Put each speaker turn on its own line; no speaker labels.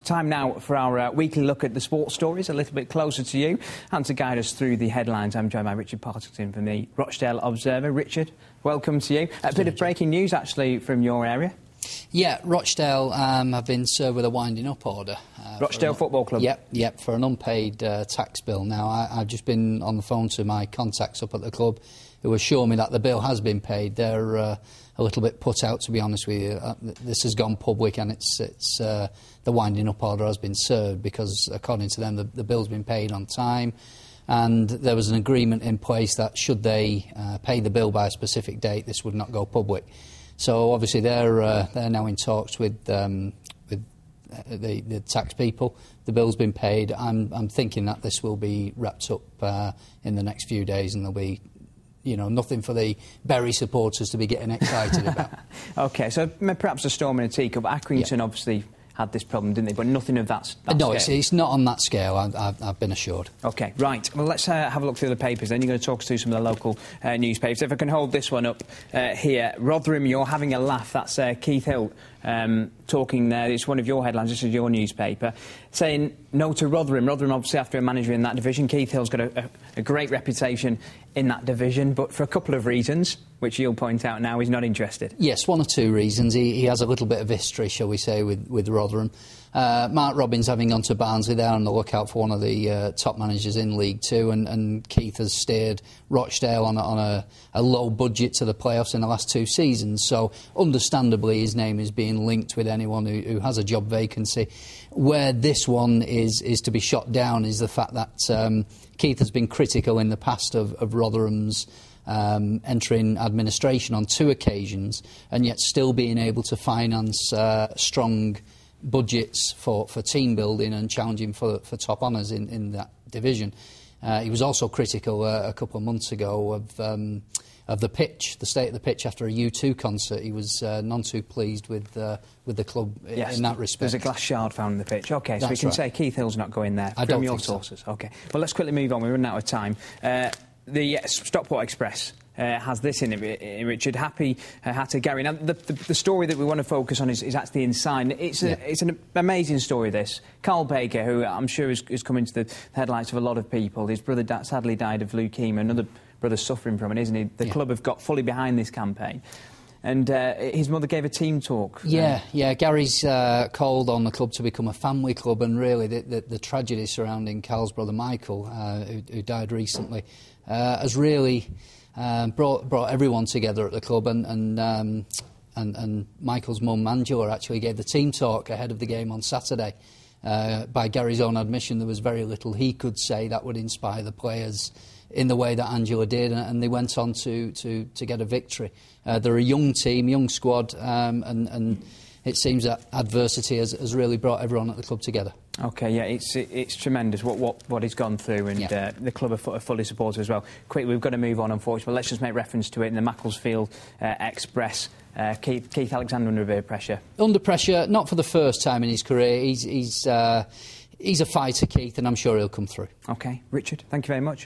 Time now for our weekly look at the sports stories, a little bit closer to you, and to guide us through the headlines. I'm joined by Richard Partington from the Rochdale Observer. Richard, welcome to you. A bit of breaking news, actually, from your area.
Yeah, Rochdale have been served with a winding up order.
Rochdale Football Club?
Yep, for an unpaid tax bill. Now, I've just been on the phone to my contacts up at the club who assure me that the bill has been paid. They're a little bit put out, to be honest with you. This has gone public and it's the winding up order has been served because, according to them, the bill's been paid on time. And there was an agreement in place that should they pay the bill by a specific date, this would not go public. So obviously they're now in talks with the tax people. The bill's been paid. I'm thinking that this will be wrapped up in the next few days, and there'll be, you know, nothing for the Bury supporters to be getting excited about.
OK, so perhaps a storm in a teacup. Accrington obviously had this problem, didn't they? But nothing of that
no,
scale.
It's not on that scale, I've been assured.
OK, right. Well, let's have a look through the papers then. You're going to talk us through some of the local newspapers. If I can hold this one up here. Rotherham, you're having a laugh. That's Keith Hill talking there. It's one of your headlines. This is your newspaper. Saying no to Rotherham. Rotherham, obviously, after a manager in that division. Keith Hill's got a great reputation in that division, but for a couple of reasons, which you'll point out now, he's not interested.
Yes, one or two reasons. He has a little bit of history, shall we say, with Rotherham. Mark Robbins having gone to Barnsley, there on the lookout for one of the top managers in League Two, and Keith has steered Rochdale on a low budget to the playoffs in the last two seasons. So, understandably, his name is being linked with anyone who has a job vacancy. Where this one is to be shot down is the fact that Keith has been critical in the past of Rotherham's entering administration on two occasions, and yet still being able to finance strong budgets for team building and challenging for top honours in that division. He was also critical a couple of months ago of the pitch, the state of the pitch after a U2 concert. He was none too pleased with the club in that respect.
There's a glass shard found in the pitch. OK, so we can say Keith Hill's not going there from your sources. So. OK, well, let's quickly move on. We're running out of time. The Stockport Express has this in it, Richard. Hatter Gary. Now, the story that we want to focus on is actually inside. It's an amazing story, this. Carl Baker, who I'm sure has come into the headlights of a lot of people. His brother sadly died of leukemia. Another brother suffering from it, isn't he? The club have got fully behind this campaign. And his mother gave a team talk. Yeah.
Gary's called on the club to become a family club, and really the tragedy surrounding Carl's brother Michael, who died recently, has really brought everyone together at the club. And Michael's mum, Angela, actually gave the team talk ahead of the game on Saturday. By Gary's own admission, there was very little he could say that would inspire the players in the way that Angela did, and they went on to get a victory. They're a young team, young squad, and it seems that adversity has really brought everyone at the club together. OK, yeah, it's tremendous what he's gone through, and the club are fully supportive as well. Quick, we've got to move on, unfortunately. Let's just make reference to it in the Macclesfield Express. Keith Alexander under a bit of pressure. Under pressure, not for the first time in his career. He's a fighter, Keith, and I'm sure he'll come through. OK, Richard, thank you very much.